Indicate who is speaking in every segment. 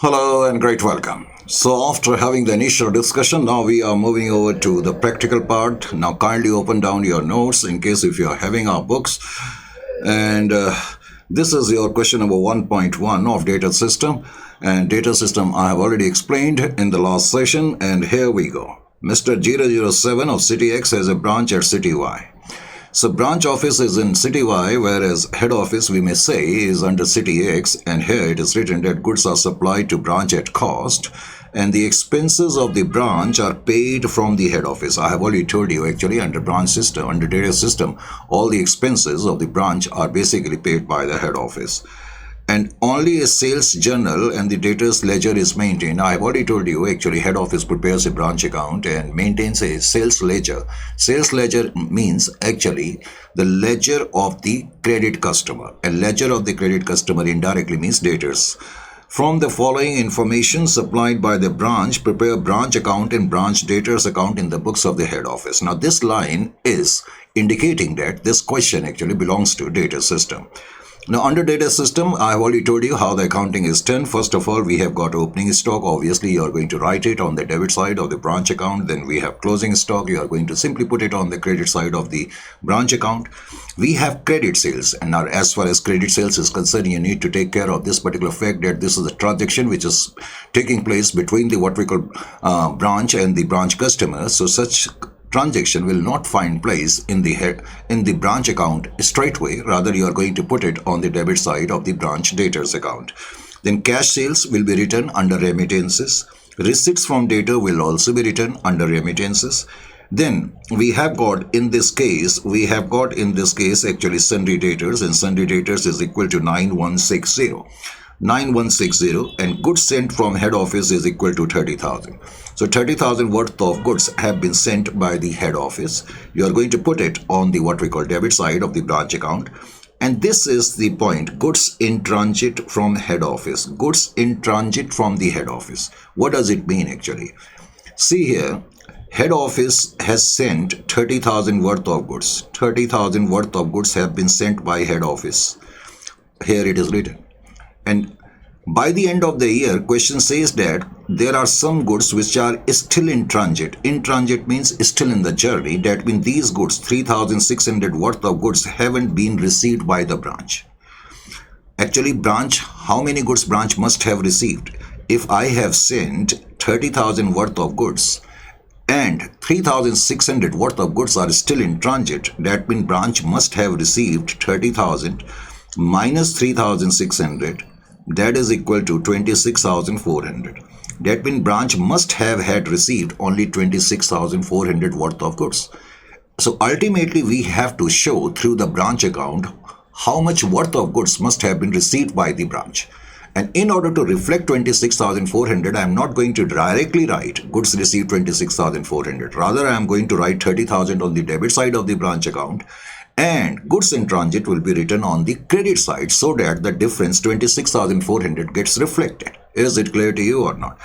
Speaker 1: Hello and great welcome. So after having the initial discussion, now we are moving over to the practical part. Now kindly open down your notes in case if you are having our books. And this is your question number 1.1 of data system. And data system I have already explained in the last session. And here we go. Mr. 007 of City X has a branch at City Y. So branch office is in City Y, whereas head office we may say is under City X, and here it is written that goods are supplied to branch at cost and the expenses of the branch are paid from the head office. I have already told you actually under branch system, under data system, all the expenses of the branch are basically paid by the head office. And only a sales journal and the debtors ledger is maintained. I have already told you actually head office prepares a branch account and maintains a sales ledger. Sales ledger means actually the ledger of the credit customer. A ledger of the credit customer indirectly means debtors. From the following information supplied by the branch, prepare branch account and branch debtors account in the books of the head office. Now this line is indicating that this question actually belongs to data system. Now under data system, I have already told you how the accounting is done. First of all, we have got opening stock. Obviously, you are going to write it on the debit side of the branch account. Then we have closing stock. You are going to simply put it on the credit side of the branch account. We have credit sales. And now as far as credit sales is concerned, you need to take care of this particular fact that this is a transaction which is taking place between the what we call branch and the branch customer. So such transaction will not find place in the branch account straightway. Rather, you are going to put it on the debit side of the branch debtors account. Then cash sales will be written under remittances. Receipts from debtor will also be written under remittances. Then we have got in this case actually sundry debtors, and sundry debtors is equal to 9160. 9160, and goods sent from head office is equal to 30,000. So 30,000 worth of goods have been sent by the head office. You are going to put it on the what we call debit side of the branch account. And this is the point, goods in transit from head office. Goods in transit from the head office. What does it mean actually? See here, head office has sent 30,000 worth of goods. 30,000 worth of goods have been sent by head office. Here it is written. And by the end of the year, question says that there are some goods which are still in transit. In transit means still in the journey. That means these goods, 3,600 worth of goods, haven't been received by the branch. Actually, branch, how many goods branch must have received? If I have sent 30,000 worth of goods and 3,600 worth of goods are still in transit, that means branch must have received 30,000 minus 3,600. That is equal to 26,400. That means branch must have had received only 26,400 worth of goods. So ultimately we have to show through the branch account how much worth of goods must have been received by the branch. And in order to reflect 26,400, I am not going to directly write goods received 26,400. Rather, I am going to write 30,000 on the debit side of the branch account, and goods in transit will be written on the credit side so that the difference 26,400 gets reflected. Is it clear to you or not?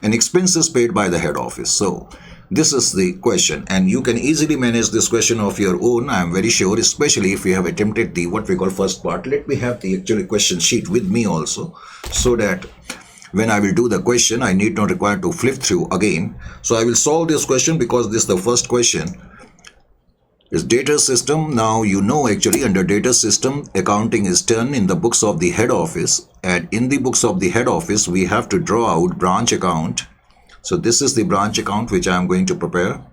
Speaker 1: And expenses paid by the head office. So this is the question, and you can easily manage this question of your own. I am very sure, especially if you have attempted the what we call first part. Let me have the actual question sheet with me also, so that when I will do the question, I need not require to flip through again. So I will solve this question because this is the first question. Is data system. Now you know actually under data system accounting is done in the books of the head office, and in the books of the head office we have to draw out branch account. So this is the branch account which I am going to prepare,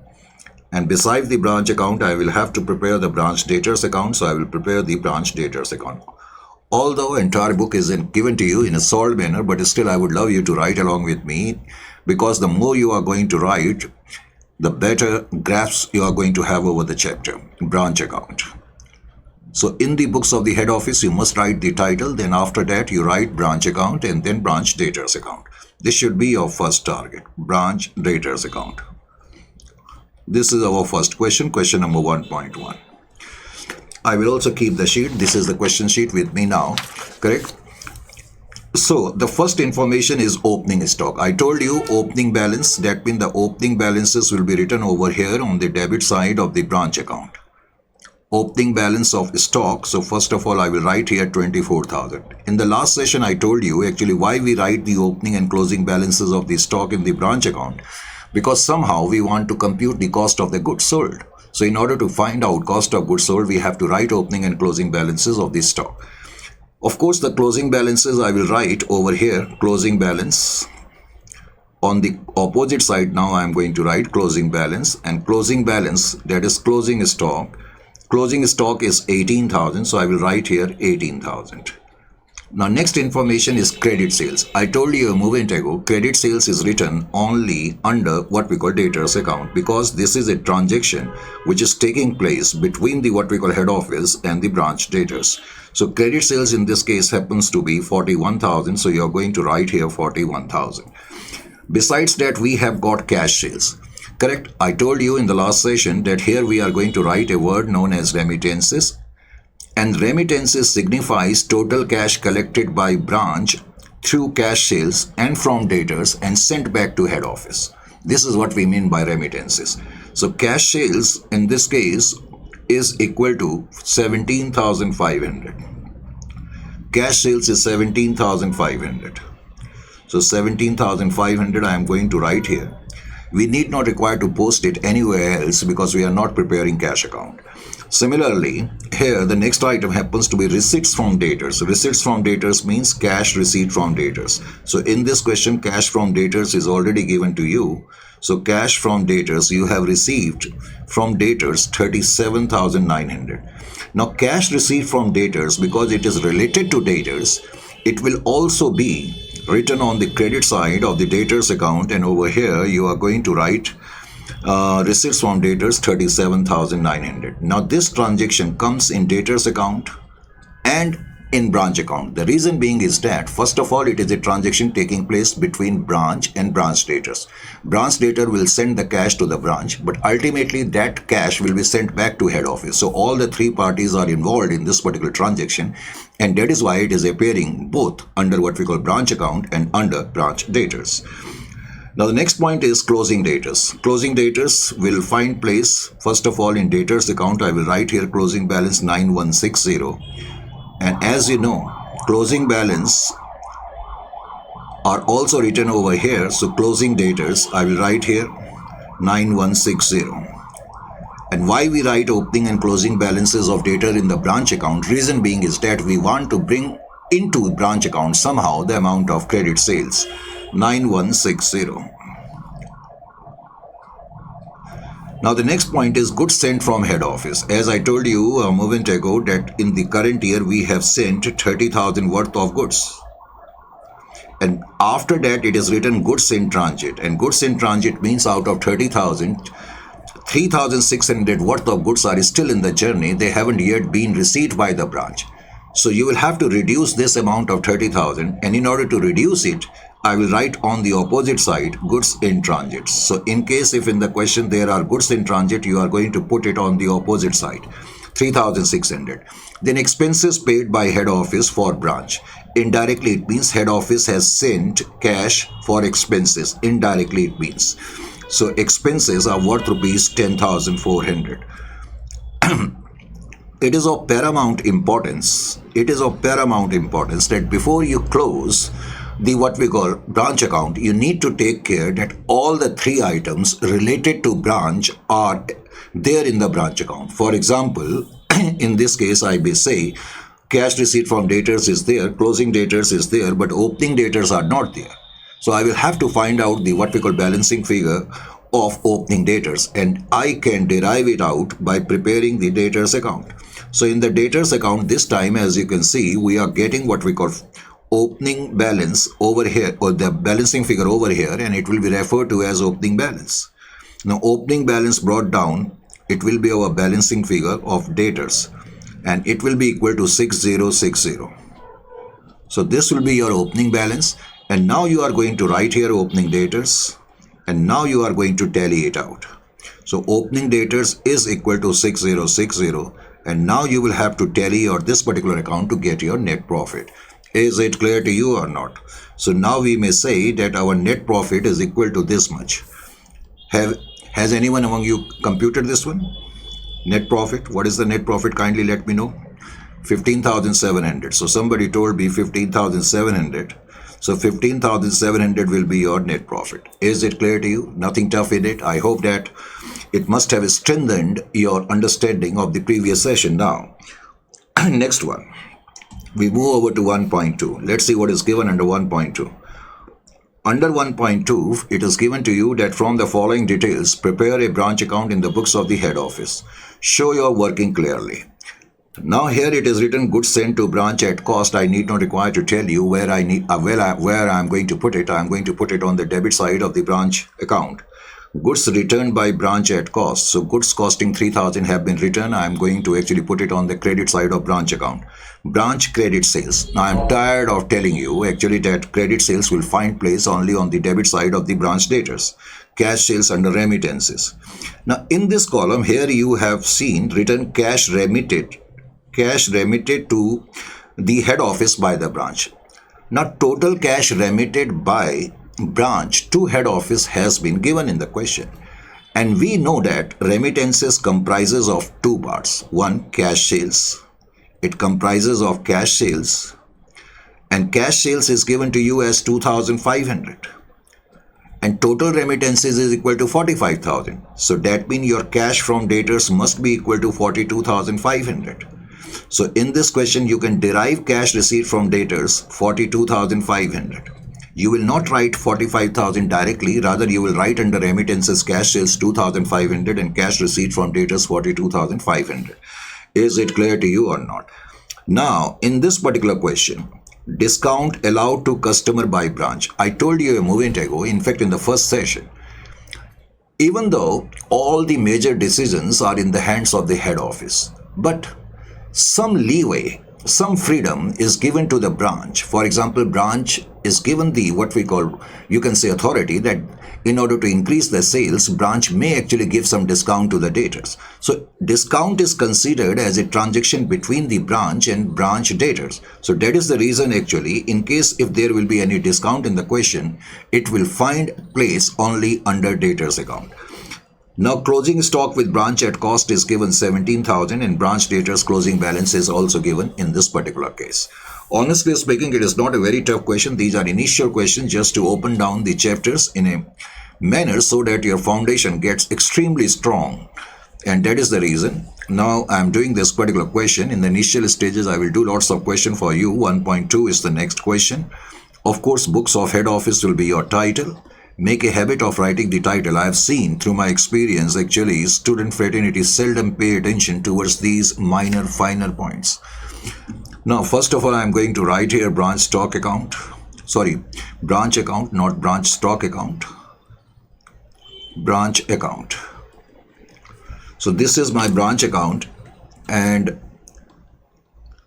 Speaker 1: and beside the branch account I will have to prepare the branch debtors account. So I will prepare the branch debtors account. Although entire book is given to you in a solved manner, but still I would love you to write along with me, because the more you are going to write, the better graphs you are going to have over the chapter, branch account. So in the books of the head office, you must write the title. Then after that, you write branch account and then branch debtors account. This should be your first target, branch debtors account. This is our first question, question number 1.1. I will also keep the sheet. This is the question sheet with me now, correct? So the first information is opening stock. I told you opening balance. That means the opening balances will be written over here on the debit side of the branch account. opening balance of stock. So first of all, I will write here 24,000. In the last session, I told you actually why we write the opening and closing balances of the stock in the branch account. Because somehow we want to compute the cost of the goods sold. So in order to find out cost of goods sold, we have to write opening and closing balances of the stock. Of course, the closing balances I will write over here, closing balance. On the opposite side, now I am going to write closing balance, and closing balance, that is closing stock. Closing stock is 18,000, so I will write here 18,000. Now next information is credit sales. I told you a moment ago, credit sales is written only under what we call debtors account, because this is a transaction which is taking place between the what we call head office and the branch debtors. So credit sales in this case happens to be 41,000, so you are going to write here 41,000. Besides that, we have got cash sales. Correct? I told you in the last session that here we are going to write a word known as remittances. And remittances signifies total cash collected by branch through cash sales and from debtors and sent back to head office. This is what we mean by remittances. So cash sales in this case is equal to 17,500. Cash sales is 17,500. So 17,500 I am going to write here. We need not require to post it anywhere else because we are not preparing cash account. Similarly, here the next item happens to be receipts from debtors. Receipts from debtors means cash receipt from debtors. So in this question, cash from debtors is already given to you. So cash from debtors, you have received from debtors 37,900. Now cash receipt from debtors, because it is related to debtors, it will also be written on the credit side of the debtors account, and over here you are going to write receipts from debtors 37,900. Now this transaction comes in debtors account and in branch account. The reason being is that first of all, it is a transaction taking place between branch and branch debtors. Branch debtor will send the cash to the branch, but ultimately that cash will be sent back to head office. So all the three parties are involved in this particular transaction, and that is why it is appearing both under what we call branch account and under branch debtors. Now the next point is closing debtors. Closing debtors will find place first of all in debtors account. I will write here closing balance 9160. And as you know, closing balance are also written over here. So closing debtors, I will write here 9160. And why we write opening and closing balances of debtor in the branch account? Reason being is that we want to bring into branch account somehow the amount of credit sales. 9160. Now the next point is goods sent from head office. As I told you a moment ago that in the current year we have sent 30,000 worth of goods. And after that it is written goods in transit. And goods in transit means out of 30,000, 3,600 worth of goods are still in the journey. They haven't yet been received by the branch. So you will have to reduce this amount of 30,000, and in order to reduce it, I will write on the opposite side goods in transit. So in case if in the question there are goods in transit, you are going to put it on the opposite side, 3,600. Then expenses paid by head office for branch. Indirectly it means head office has sent cash for expenses. Indirectly it means. So expenses are worth rupees 10,400. It is of paramount importance. It is of paramount importance that before you close the what we call branch account, you need to take care that all the three items related to branch are there in the branch account. For example, in this case, I may say cash receipt from debtors is there, closing debtors is there, but opening debtors are not there. So I will have to find out the what we call balancing figure of opening debtors, and I can derive it out by preparing the debtors account. So in the debtors account this time, as you can see, we are getting what we call opening balance over here, or the balancing figure over here, and it will be referred to as opening balance. Now opening balance brought down, it will be our balancing figure of debtors, and it will be equal to 6060. So this will be your opening balance, and now you are going to write here opening debtors, and now you are going to tally it out. So opening debtors is equal to 6060, and now you will have to tally out this particular account to get your net profit. Is it clear to you or not? So now we may say that our net profit is equal to this much. Has anyone among you computed this one? Net profit, what is the net profit? Kindly let me know. 15,700. So somebody told me 15,700. So 15,700 will be your net profit. Is it clear to you? Nothing tough in it. I hope that it must have strengthened your understanding of the previous session. Now, next one. We move over to 1.2. Let's see what is given under 1.2. Under 1.2, it is given to you that from the following details, prepare a branch account in the books of the head office. Show your working clearly. Now here it is written goods sent to branch at cost. I need not require to tell you where I am going to put it. I am going to put it on the debit side of the branch account. Goods returned by branch at cost. So goods costing 3,000 have been returned. I am going to actually put it on the credit side of branch account. Branch credit sales. Now I am tired of telling you actually that credit sales will find place only on the debit side of the branch debtors. Cash sales under remittances. Now in this column here you have seen written cash remitted to the head office by the branch. Now total cash remitted by branch to head office has been given in the question, and we know that remittances comprises of two parts. One, cash sales. It comprises of cash sales, and cash sales is given to you as 2,500, and total remittances is equal to 45,000. So that means your cash from debtors must be equal to 42,500. So in this question, you can derive cash receipt from debtors 42,500. You will not write 45,000 directly, rather you will write under remittances cash sales 2,500 and cash receipt from debtors 42,500. Is it clear to you or not? Now, in this particular question, discount allowed to customer by branch. I told you a moment ago, in fact in the first session, even though all the major decisions are in the hands of the head office, but some leeway, some freedom is given to the branch. For example, branch is given the what we call, you can say, authority that in order to increase the sales, branch may actually give some discount to the debtors. So discount is considered as a transaction between the branch and branch debtors. So that is the reason actually, in case if there will be any discount in the question, it will find place only under debtors account. Now closing stock with branch at cost is given 17,000 and branch debtors closing balance is also given in this particular case. Honestly speaking, it is not a very tough question. These are initial questions just to open down the chapters in a manner so that your foundation gets extremely strong. And that is the reason. Now I am doing this particular question. In the initial stages, I will do lots of questions for you. 1.2 is the next question. Of course, books of head office will be your title. Make a habit of writing the title. I have seen through my experience actually student fraternity seldom pay attention towards these minor finer points. Now first of all, I am going to write here branch stock account. Sorry, branch account, not branch stock account. Branch account. So this is my branch account, and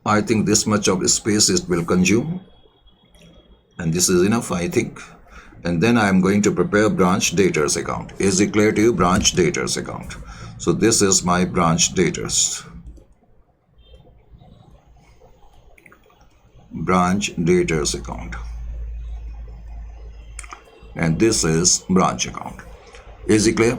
Speaker 1: I think this much of space it will consume, and this is enough, I think. And then I am going to prepare branch debtors account. Is it clear to you? Branch debtors account. So this is my branch debtors. Branch debtors account. And this is branch account. Is it clear?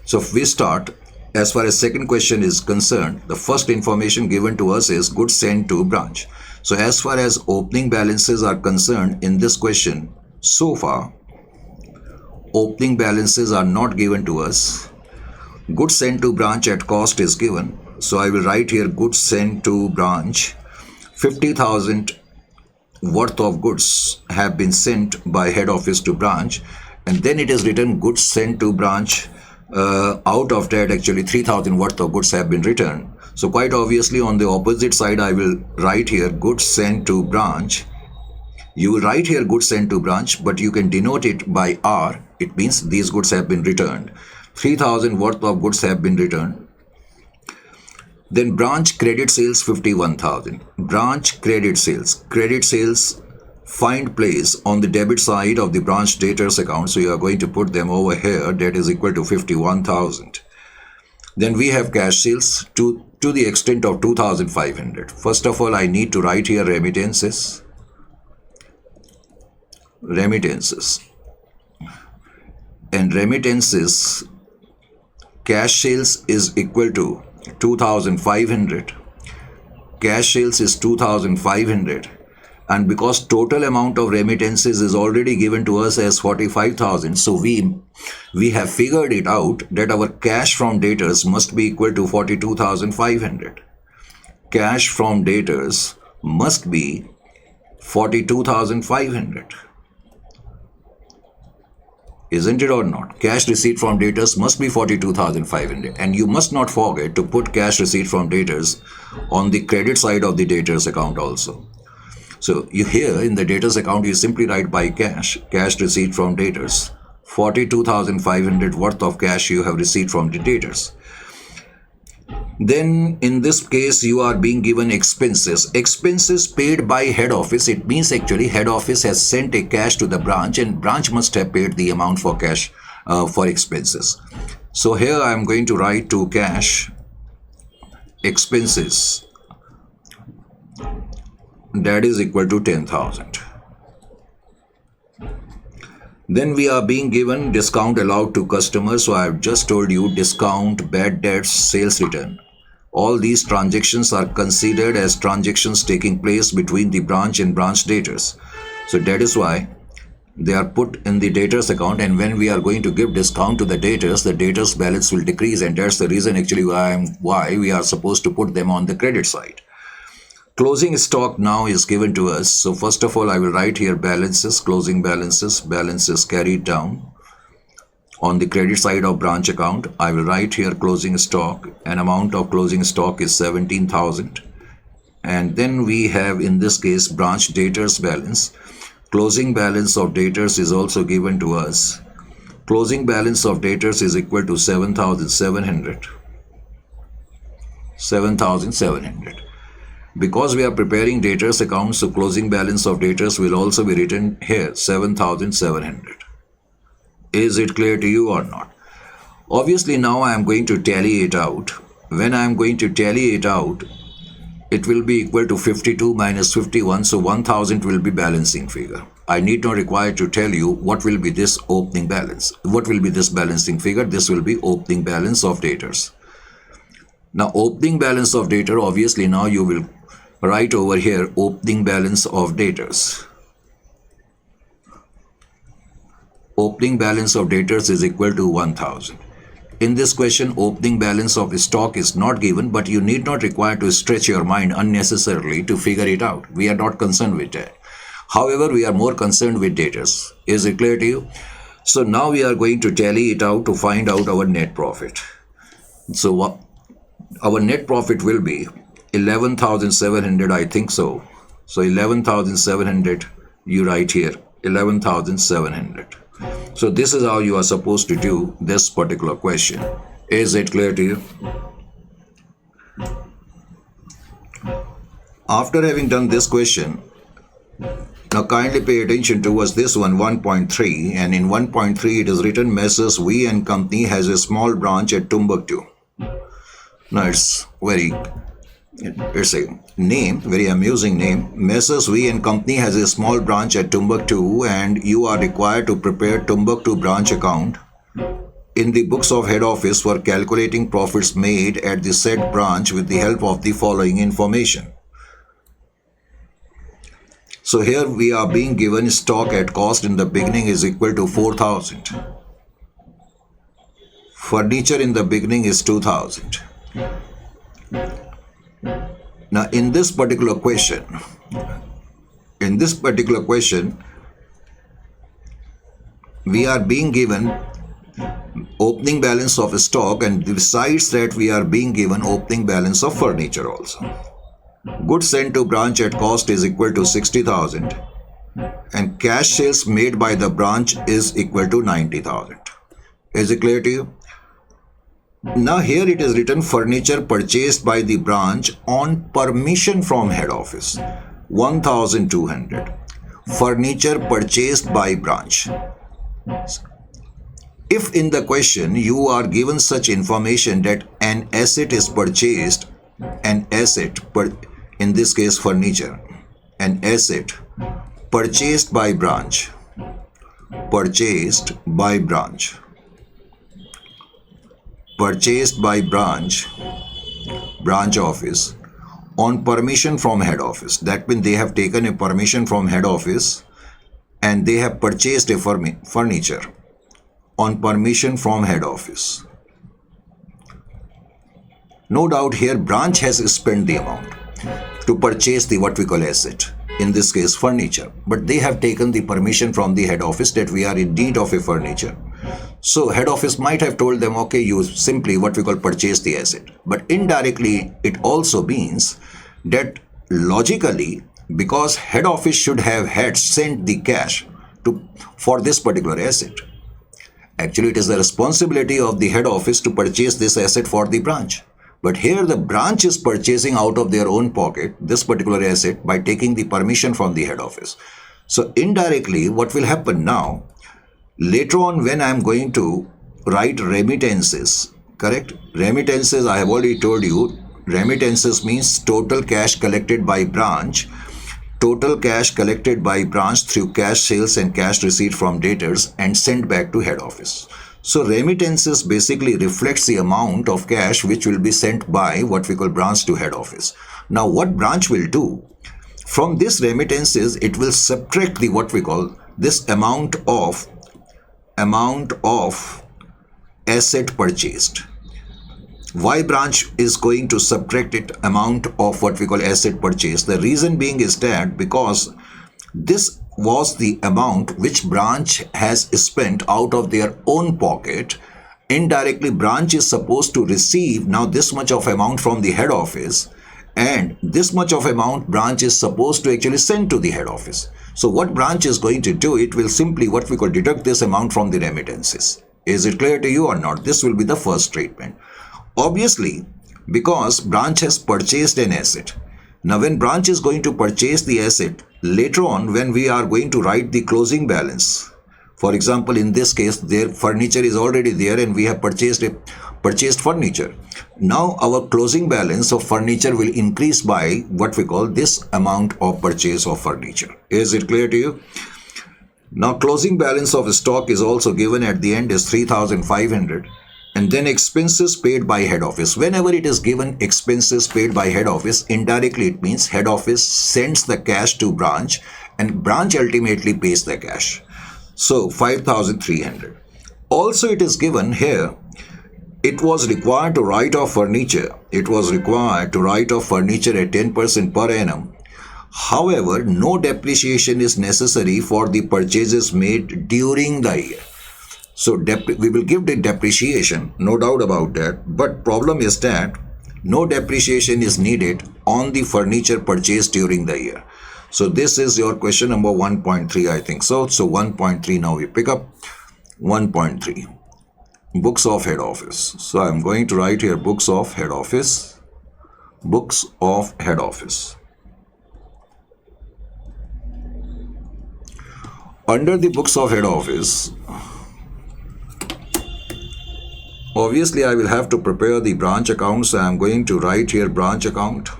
Speaker 1: So if we start, as far as second question is concerned, the first information given to us is goods sent to branch. So as far as opening balances are concerned in this question, so far, opening balances are not given to us. Goods sent to branch at cost is given. So I will write here goods sent to branch. 50,000 worth of goods have been sent by head office to branch. And then it is written goods sent to branch. Out of that actually 3,000 worth of goods have been returned. So quite obviously on the opposite side I will write here goods sent to branch. You will write here goods sent to branch, but you can denote it by R. It means these goods have been returned. 3,000 worth of goods have been returned. Then branch credit sales 51,000. Branch credit sales. Credit sales find place on the debit side of the branch debtors account. So you are going to put them over here. That is equal to 51,000. Then we have cash sales to the extent of 2,500. First of all, I need to write here remittances. Remittances. And remittances cash sales is equal to 2,500. Cash sales is 2,500. And because total amount of remittances is already given to us as 45,000, so we have figured it out that our cash from debtors must be equal to 42,500. Cash from debtors must be 42,500. Isn't it or not? Cash receipt from debtors must be 42,500. And you must not forget to put cash receipt from debtors on the credit side of the debtors account also. So you here in the debtors account, you simply write by cash receipt from debtors. 42,500 worth of cash you have received from the debtors. Then in this case, you are being given expenses. Expenses paid by head office. It means actually head office has sent a cash to the branch and branch must have paid the amount for cash for expenses. So here I am going to write to cash expenses. That is equal to 10,000. Then we are being given discount allowed to customers. So I have just told you discount, bad debts, sales return. All these transactions are considered as transactions taking place between the branch and branch debtors. So that is why they are put in the debtors account, and when we are going to give discount to the debtors balance will decrease, and that's the reason actually why we are supposed to put them on the credit side. Closing stock now is given to us. So first of all, I will write here balances, closing balances carried down. On the credit side of branch account, I will write here closing stock. An amount of closing stock is 17,000. And then we have in this case branch debtors balance. Closing balance of debtors is also given to us. Closing balance of debtors is equal to 7,700. 7,700. Because we are preparing debtors account, so closing balance of debtors will also be written here, 7,700. Is it clear to you or not? Obviously now I am going to tally it out. When I am going to tally it out, it will be equal to 52 minus 51, so 1,000 will be balancing figure. I need not require to tell you what will be this opening balance. What will be this balancing figure? This will be opening balance of debtors. Now opening balance of debtor, obviously now you will write over here opening balance of debtors. Opening balance of debtors is equal to 1,000. In this question, opening balance of stock is not given, but you need not require to stretch your mind unnecessarily to figure it out. We are not concerned with that. However, we are more concerned with debtors. Is it clear to you? So now we are going to tally it out to find out our net profit. So our net profit will be 11,700, I think so. So 11,700, you write here 11,700. So this is how you are supposed to do this particular question. Is it clear to you? After having done this question, now kindly pay attention towards this one, 1.3, and in 1.3 it is written Messrs. V and Company has a small branch at Timbuktu. Now it's a name, very amusing name. Messrs. V and Company has a small branch at Timbuktu, and you are required to prepare Timbuktu branch account in the books of head office for calculating profits made at the said branch with the help of the following information. So here we are being given stock at cost in the beginning is equal to 4,000. Furniture in the beginning is 2,000. Now in this particular question, we are being given opening balance of stock, and besides that we are being given opening balance of furniture also. Goods sent to branch at cost is equal to 60,000 and cash sales made by the branch is equal to 90,000. Is it clear to you? Now here it is written furniture purchased by the branch on permission from head office, 1,200. Furniture purchased by branch. If in the question you are given such information that an asset is purchased, in this case furniture, an asset purchased by branch, branch office on permission from head office. That means they have taken a permission from head office and they have purchased a furniture on permission from head office. No doubt here branch has spent the amount to purchase the what we call asset, in this case furniture, but they have taken the permission from the head office that we are in need of a furniture. So head office might have told them, okay, you simply what we call purchase the asset, but indirectly it also means that logically, because head office should have had sent the cash for this particular asset, actually it is the responsibility of the head office to purchase this asset for the branch. But here the branch is purchasing out of their own pocket this particular asset by taking the permission from the head office. So indirectly what will happen now, later on when I am going to write remittances, correct? Remittances, I have already told you, remittances means total cash collected by branch. Total cash collected by branch through cash sales and cash receipt from debtors and sent back to head office. So remittances basically reflects the amount of cash which will be sent by what we call branch to head office. Now what branch will do, from this remittances it will subtract the what we call this amount of asset purchased. Why branch is going to subtract it amount of what we call asset purchase? The reason being is that because this was the amount which branch has spent out of their own pocket. Indirectly branch is supposed to receive now this much of amount from the head office, and this much of amount branch is supposed to actually send to the head office. So what branch is going to do, it will simply what we call deduct this amount from the remittances. Is it clear to you or not? This will be the first treatment. Obviously, because branch has purchased an asset. Now when branch is going to purchase the asset, later on when we are going to write the closing balance, for example in this case their furniture is already there and we have purchased furniture. Now our closing balance of furniture will increase by what we call this amount of purchase of furniture. Is it clear to you? Now closing balance of stock is also given at the end is 3,500. And then expenses paid by head office. Whenever it is given expenses paid by head office, indirectly it means head office sends the cash to branch and branch ultimately pays the cash. So 5,300. Also it is given here, it was required to write off furniture. It was required to write off furniture at 10% per annum. However, no depreciation is necessary for the purchases made during the year. So we will give the depreciation, no doubt about that. But problem is that no depreciation is needed on the furniture purchased during the year. So this is your question number 1.3, I think so. So 1.3 now we pick up 1.3. Books of head office. So I'm going to write here books of head office. Books of head office. Under the books of head office, obviously, I will have to prepare the branch account, so I am going to write here branch account.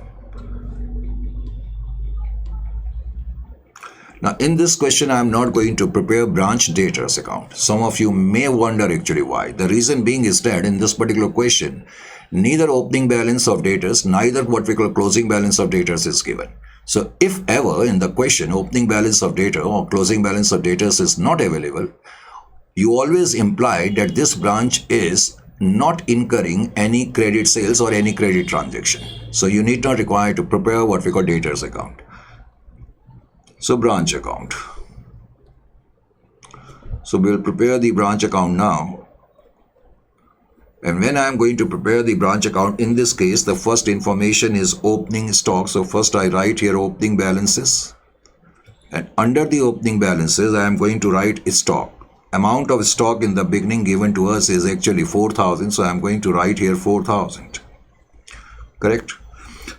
Speaker 1: Now, in this question, I am not going to prepare branch debtors account. Some of you may wonder actually why. The reason being is that in this particular question, neither opening balance of debtors, neither what we call closing balance of debtors is given. So, if ever in the question, opening balance of debtor or closing balance of debtors is not available, you always imply that this branch is not incurring any credit sales or any credit transaction. So you need not require to prepare what we call debtors account. So branch account. So we will prepare the branch account now. And when I am going to prepare the branch account, in this case, the first information is opening stock. So first I write here opening balances. And under the opening balances, I am going to write stock. Amount of stock in the beginning given to us is actually 4,000. So I am going to write here 4,000. Correct?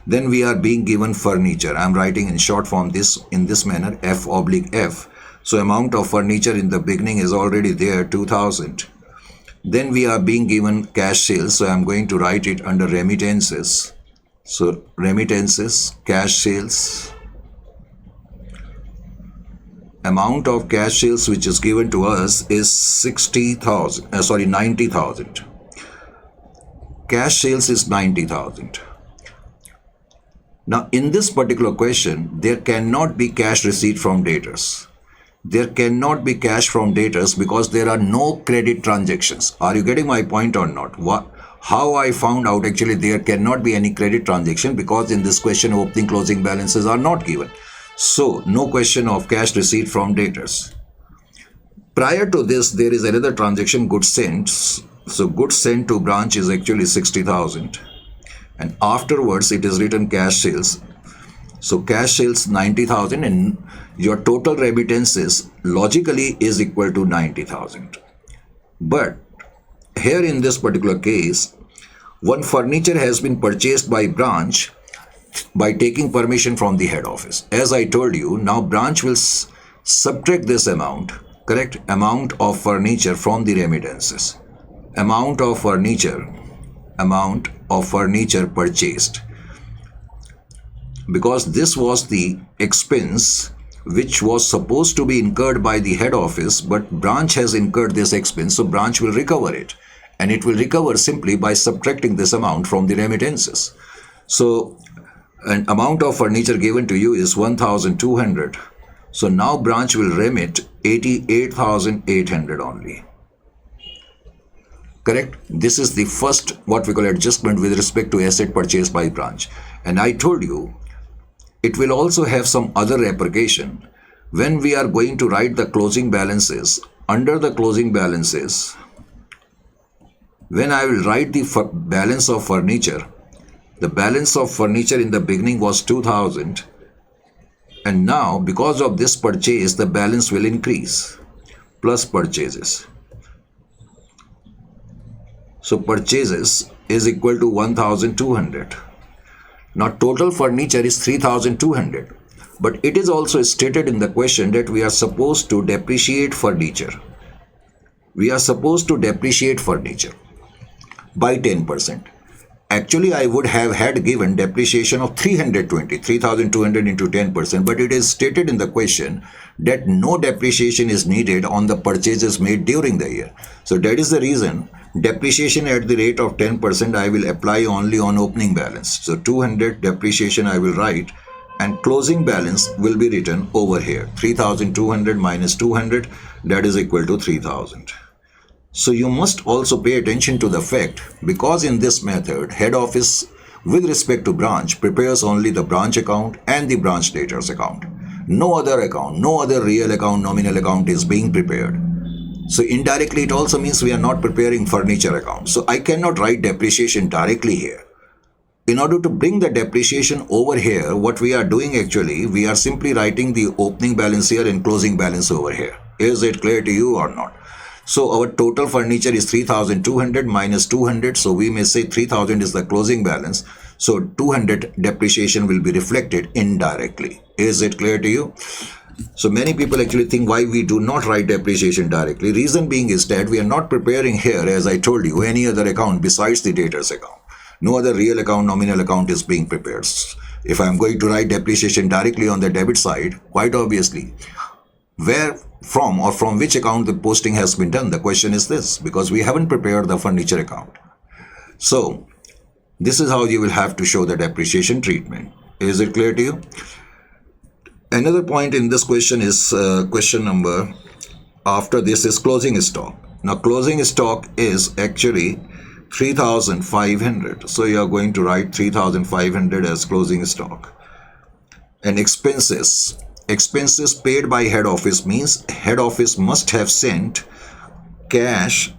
Speaker 1: Then we are being given furniture. I am writing in short form this in this manner, F/F. So amount of furniture in the beginning is already there, 2,000. Then we are being given cash sales. So I am going to write it under remittances. So remittances, cash sales. Amount of cash sales which is given to us is 90,000. cash sales is 90,000. Now, in this particular question, there cannot be cash receipt from debtors. There cannot be cash from debtors because there are no credit transactions. Are you getting my point or not? How I found out actually there cannot be any credit transaction, because in this question opening closing balances are not given. So, no question of cash receipt from debtors. Prior to this, there is another transaction, goods sent. So, goods sent to branch is actually 60,000. And afterwards, it is written cash sales. So, cash sales 90,000 and your total remittances logically is equal to 90,000. But here in this particular case, one furniture has been purchased by branch by taking permission from the head office. As I told you, now branch will subtract this amount, correct? Amount of furniture from the remittances. Amount of furniture purchased. Because this was the expense which was supposed to be incurred by the head office, but branch has incurred this expense, so branch will recover it. And it will recover simply by subtracting this amount from the remittances. So, an amount of furniture given to you is 1,200. So, now branch will remit 88,800 only. Correct? This is the first what we call adjustment with respect to asset purchased by branch. And I told you, it will also have some other repercussion. When we are going to write the closing balances, under the closing balances, when I will write the balance of furniture, the balance of furniture in the beginning was 2,000. And now, because of this purchase, the balance will increase, plus purchases. So, purchases is equal to 1,200. Now, total furniture is 3,200. But it is also stated in the question that we are supposed to depreciate furniture. We are supposed to depreciate furniture by 10%. Actually, I would have had given depreciation of 3,200 into 10%, but it is stated in the question that no depreciation is needed on the purchases made during the year. So that is the reason depreciation at the rate of 10% I will apply only on opening balance. So 200 depreciation I will write, and closing balance will be written over here. 3,200 minus 200, that is equal to 3,000. So you must also pay attention to the fact, because in this method, head office with respect to branch prepares only the branch account and the branch debtors account. No other account, no other real account, nominal account is being prepared. So indirectly it also means we are not preparing furniture account. So I cannot write depreciation directly here. In order to bring the depreciation over here, what we are doing actually, we are simply writing the opening balance here and closing balance over here. Is it clear to you or not? So our total furniture is 3,200 minus 200. So we may say 3,000 is the closing balance. So 200 depreciation will be reflected indirectly. Is it clear to you? So many people actually think why we do not write depreciation directly. Reason being is that we are not preparing here, as I told you, any other account besides the debtors account. No other real account, nominal account is being prepared. If I am going to write depreciation directly on the debit side, quite obviously, where from or from which account the posting has been done? The question is this, because we haven't prepared the furniture account. So this is how you will have to show the depreciation treatment. Is it clear to you? Another point in this question is question number after this is closing stock. Now closing stock is actually 3,500. So you are going to write 3,500 as closing stock. And expenses. Expenses paid by head office means head office must have sent cash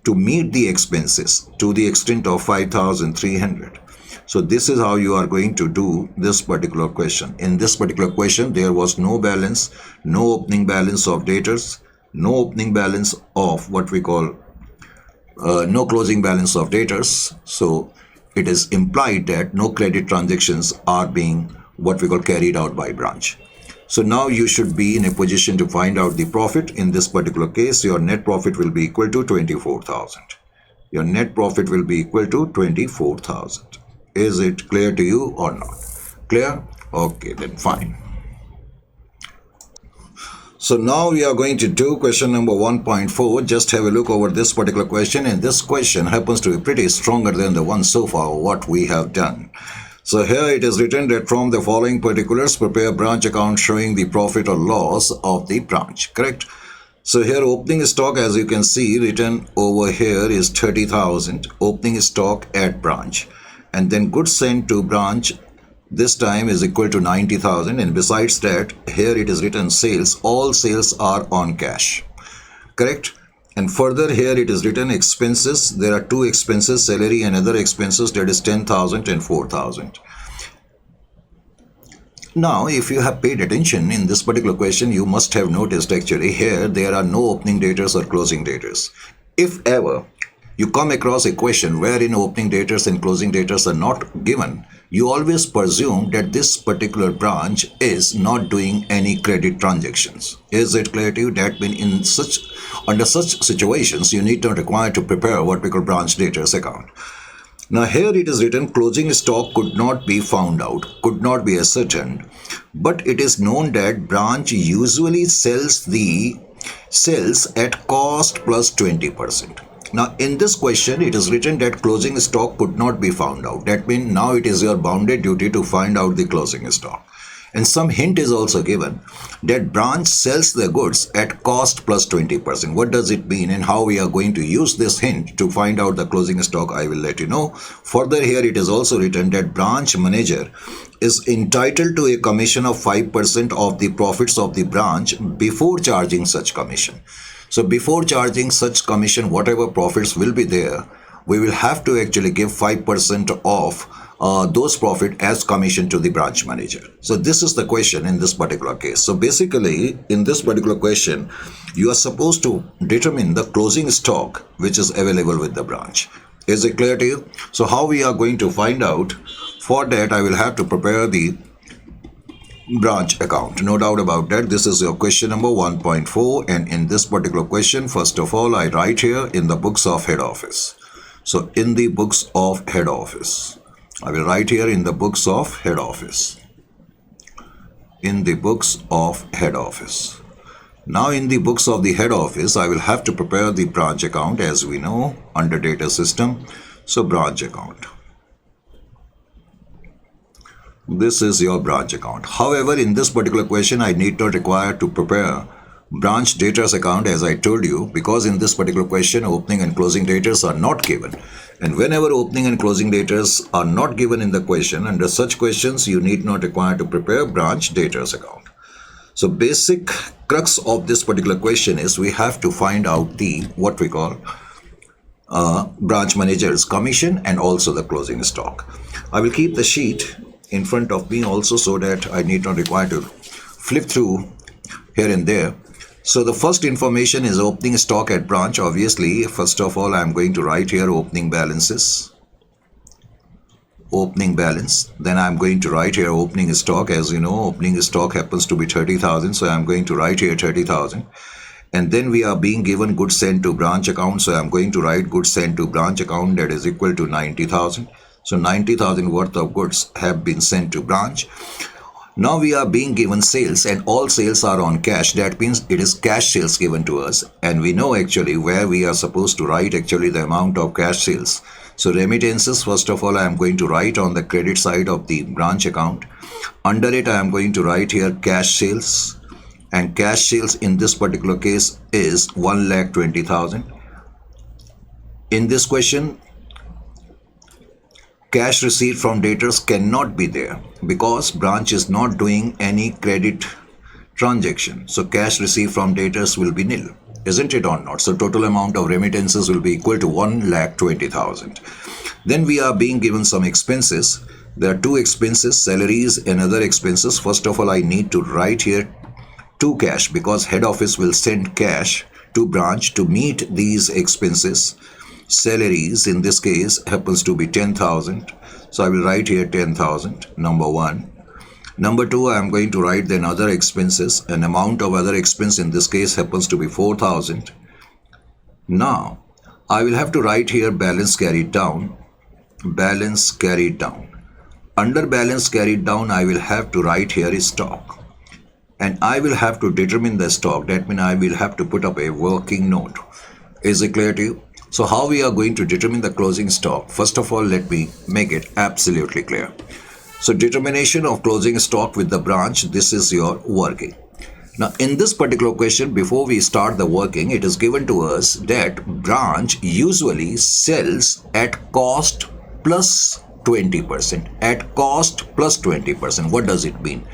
Speaker 1: to meet the expenses to the extent of 5,300. So this is how you are going to do this particular question. In this particular question, there was no balance, no opening balance of debtors, no opening balance of what we call no closing balance of debtors. So it is implied that no credit transactions are being what we call carried out by branch. So now you should be in a position to find out the profit. In this particular case, your net profit will be equal to 24,000. Your net profit will be equal to 24,000. Is it clear to you or not? Clear? Okay, then fine. So now we are going to do question number 1.4. Just have a look over this particular question, and this question happens to be pretty stronger than the one so far what we have done. So here it is written that from the following particulars prepare branch account showing the profit or loss of the branch. Correct? So here opening stock, as you can see written over here, is 30,000 opening stock at branch, and then goods sent to branch this time is equal to 90,000, and besides that here it is written sales, all sales are on cash. Correct? And further here it is written expenses, there are two expenses, salary and other expenses, that is 10,000 and 4,000. Now if you have paid attention in this particular question, you must have noticed actually here there are no opening daters or closing daters. If ever you come across a question wherein opening daters and closing daters are not given, you always presume that this particular branch is not doing any credit transactions. Is it clear to you? That means under such situations, you need not require to prepare what we call branch daters account. Now here it is written closing stock could not be found out, could not be ascertained, but it is known that branch usually sells at cost plus 20%. Now in this question it is written that closing stock could not be found out. That means now it is your bounded duty to find out the closing stock. And some hint is also given that branch sells the goods at cost plus 20%. What does it mean and how we are going to use this hint to find out the closing stock, I will let you know. Further here it is also written that branch manager is entitled to a commission of 5% of the profits of the branch before charging such commission. So before charging such commission, whatever profits will be there, we will have to actually give 5% of those profit as commission to the branch manager. So this is the question in this particular case. So basically in this particular question, you are supposed to determine the closing stock which is available with the branch. Is it clear to you? So how we are going to find out? For that I will have to prepare the branch account, no doubt about that. This is your question number 1.4, and in this particular question, first of all, I write here in the books of head office. So in the books of head office, I will write here in the books of head office. In the books of head office. Now in the books of the head office, I will have to prepare the branch account, as we know under data system. So branch account. This is your branch account. However, in this particular question, I need not require to prepare branch daters account, as I told you, because in this particular question, opening and closing daters are not given. And whenever opening and closing daters are not given in the question, under such questions, you need not require to prepare branch daters account. So basic crux of this particular question is we have to find out the what we call branch manager's commission and also the closing stock. I will keep the sheet in front of me also so that I need not require to flip through here and there. So the first information is opening stock at branch. Obviously, first of all, I am going to write here opening balances. Opening balance. Then I am going to write here opening stock. As you know, opening stock happens to be 30,000. So I am going to write here 30,000. And then we are being given goods sent to branch account. So I am going to write goods sent to branch account, that is equal to 90,000. So 90,000 worth of goods have been sent to branch. Now we are being given sales, and all sales are on cash. That means it is cash sales given to us. And we know actually where we are supposed to write actually the amount of cash sales. So remittances, first of all, I am going to write on the credit side of the branch account. Under it, I am going to write here cash sales. And cash sales in this particular case is 1,20,000. In this question, cash received from debtors cannot be there because branch is not doing any credit transaction. So cash received from debtors will be nil, isn't it or not? So total amount of remittances will be equal to 1,20,000. Then we are being given some expenses. There are two expenses, salaries and other expenses. First of all, I need to write here to cash because head office will send cash to branch to meet these expenses. Salaries in this case happens to be 10,000. So I will write here 10,000, number one. Number two, I am going to write then other expenses. An amount of other expense in this case happens to be 4,000. Now, I will have to write here balance carried down. Balance carried down. Under balance carried down, I will have to write here stock. and I will have to determine the stock. That means I will have to put up a working note. Is it clear to you? So how we are going to determine the closing stock? First of all, let me make it absolutely clear. So determination of closing stock with the branch, this is your working. Now in this particular question, before we start the working, it is given to us that branch usually sells at cost plus 20%. At cost plus 20%. What does it mean?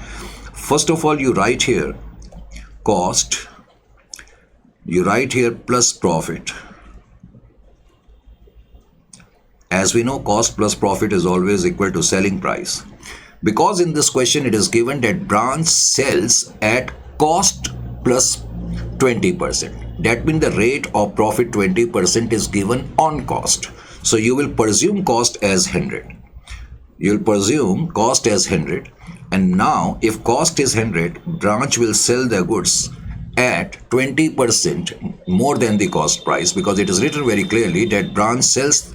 Speaker 1: First of all, you write here cost, you write here plus profit. As we know, cost plus profit is always equal to selling price. Because in this question it is given that branch sells at cost plus 20%. That means the rate of profit 20% is given on cost. So you will presume cost as 100. You will presume cost as 100. And now if cost is 100, branch will sell the goods at 20% more than the cost price, because it is written very clearly that branch sells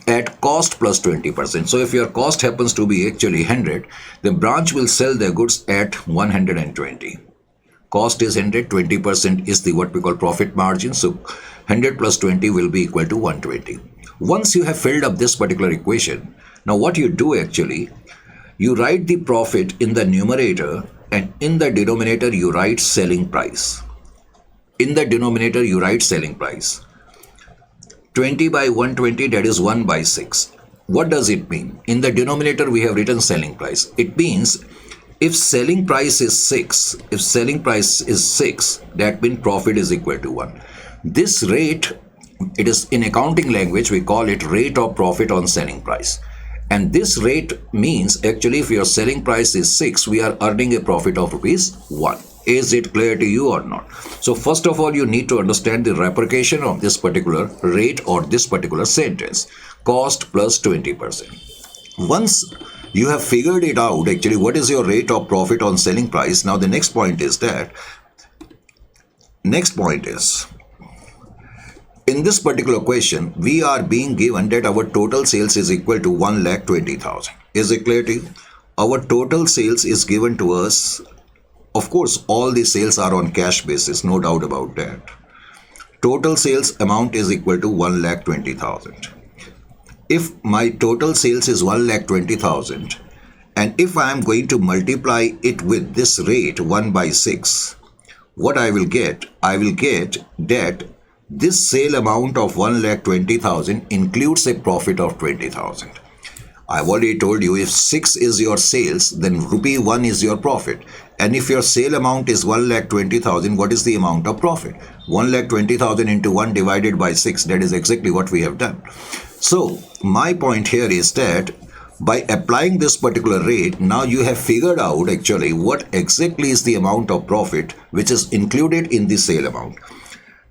Speaker 1: at cost plus 20%. So if your cost happens to be actually 100, the branch will sell their goods at 120. Cost is 100, 20% is the what we call profit margin. So 100 plus 20 will be equal to 120. Once you have filled up this particular equation, now what you do actually, you write the profit in the numerator, and in the denominator you write selling price. In the denominator you write selling price. 20 by 120, that is 1 by 6. What does it mean? In the denominator we have written selling price. It means if selling price is 6, that means profit is equal to 1. This rate, it is in accounting language, we call it rate of profit on selling price. And this rate means actually if your selling price is 6, we are earning a profit of rupees 1. Is it clear to you or not? So first of all, you need to understand the replication of this particular rate or this particular sentence. Cost plus 20%. Once you have figured it out, actually what is your rate of profit on selling price? Now the next point is in this particular question, we are being given that our total sales is equal to 1,20,000. Is it clear to you? Our total sales is given to us. Of course, all the sales are on cash basis, no doubt about that. Total sales amount is equal to 1,20,000. If my total sales is 1,20,000, and if I am going to multiply it with this rate 1 by 6, what I will get? I will get that this sale amount of 1,20,000 includes a profit of 20,000. I've already told you, if 6 is your sales, then rupee 1 is your profit. And if your sale amount is 1,20,000, what is the amount of profit? 1,20,000 into 1 divided by 6, that is exactly what we have done. So my point here is that by applying this particular rate, now you have figured out actually what exactly is the amount of profit which is included in the sale amount.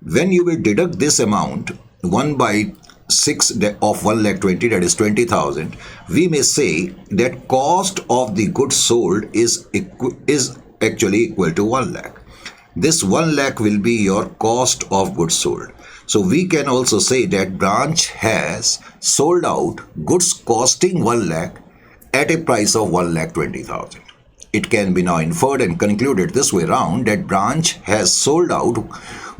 Speaker 1: When you will deduct this amount, 1 by 6 of 1,20,000, that is 20,000, we may say that cost of the goods sold is actually equal to 1 lakh. This 1 lakh will be your cost of goods sold. So we can also say that branch has sold out goods costing 1 lakh at a price of 1,20,000. It can be now inferred and concluded this way round that branch has sold out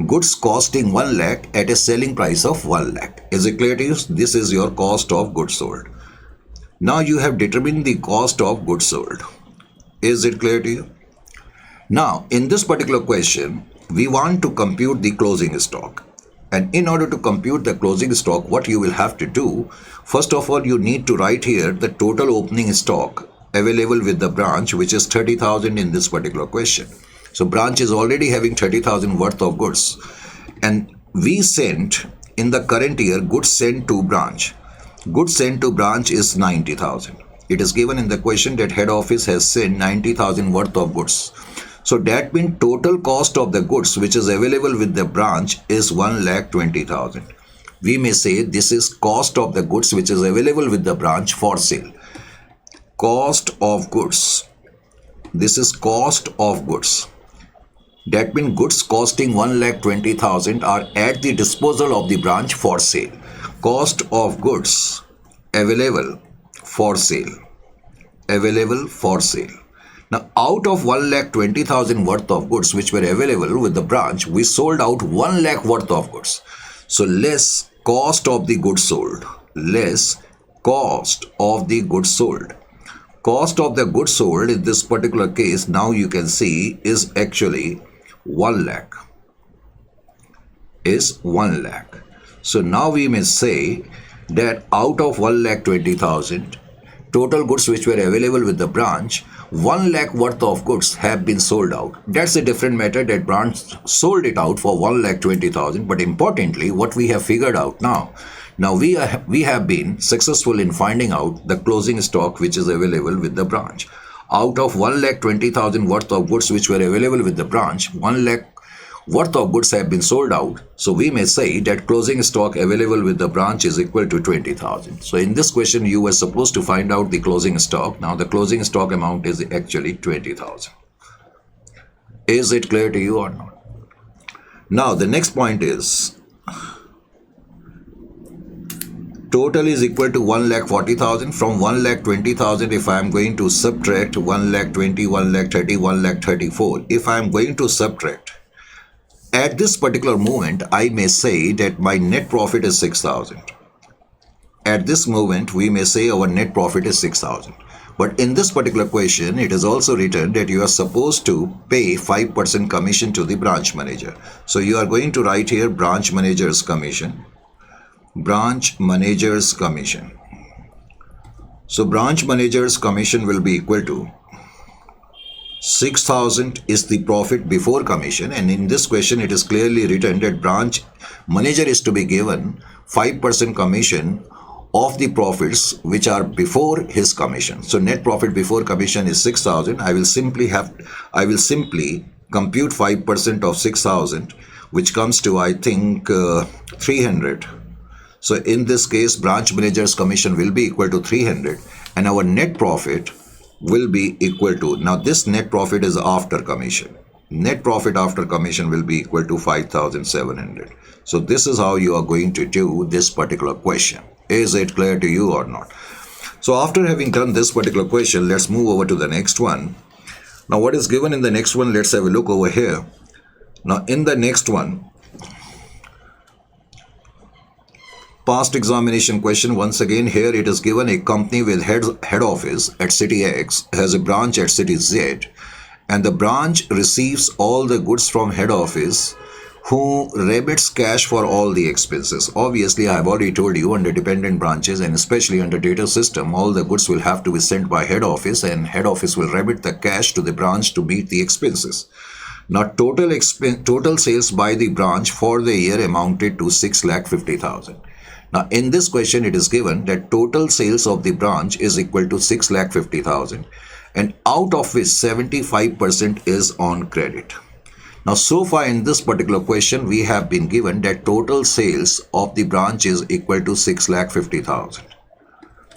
Speaker 1: goods costing 1 lakh at a selling price of 1 lakh. Is it clear to you? This is your cost of goods sold. Now you have determined the cost of goods sold. Is it clear to you? Now in this particular question, we want to compute the closing stock. And in order to compute the closing stock, what you will have to do, first of all, you need to write here the total opening stock available with the branch, which is 30,000 in this particular question. So branch is already having 30,000 worth of goods. And we sent in the current year goods sent to branch. Goods sent to branch is 90,000. It is given in the question that head office has sent 90,000 worth of goods. So that means total cost of the goods which is available with the branch is 1,20,000. We may say this is cost of the goods which is available with the branch for sale. Cost of goods. This is cost of goods. That means goods costing 1,20,000 are at the disposal of the branch for sale. Cost of goods available for sale. Available for sale. Now, out of 1,20,000 worth of goods which were available with the branch, we sold out 1 lakh worth of goods. So, less cost of the goods sold. Less cost of the goods sold. Cost of the goods sold in this particular case, now you can see, is actually 1 lakh. Is 1 lakh. So, now we may say that out of 1,20,000 total goods which were available with the branch, 1 lakh worth of goods have been sold out. That's a different matter, that branch sold it out for 1,20,000. But importantly, what we have figured out now we have been successful in finding out the closing stock which is available with the branch. Out of 1,20,000 worth of goods which were available with the branch, 1 lakh worth of goods have been sold out. So we may say that closing stock available with the branch is equal to 20,000. So in this question, you were supposed to find out the closing stock. Now the closing stock amount is actually 20,000. Is it clear to you or not? Now the next point is total is equal to 1,40,000. From 1,20,000, if I am going to subtract 1,20,000, 1,30,000, 1,34,000, if I am going to subtract, at this particular moment, I may say that my net profit is 6,000. At this moment, we may say our net profit is 6,000. But in this particular question, it is also written that you are supposed to pay 5% commission to the branch manager. So you are going to write here branch manager's commission. Branch manager's commission. So branch manager's commission will be equal to 6,000 is the profit before commission, and in this question it is clearly written that branch manager is to be given 5% commission of the profits which are before his commission. So net profit before commission is 6,000. I will simply compute 5% of 6,000, which comes to, I think, 300. So in this case, branch manager's commission will be equal to 300, and our net profit will be equal to, now this net profit is after commission. Net profit after commission will be equal to 5,700. So this is how you are going to do this particular question. Is it clear to you or not? So after having done this particular question, let's move over to the next one. Now what is given in the next one? Let's have a look over here. Now in the next one, past examination question, once again here it is given a company with head office at city X has a branch at city Z, and the branch receives all the goods from head office, who remits cash for all the expenses. Obviously, I have already told you, under dependent branches and especially under data system, all the goods will have to be sent by head office, and head office will remit the cash to the branch to meet the expenses. Now total sales by the branch for the year amounted to 6,50,000. Now in this question it is given that total sales of the branch is equal to 6,50,000, and out of which 75% is on credit. Now so far in this particular question we have been given that total sales of the branch is equal to 6,50,000.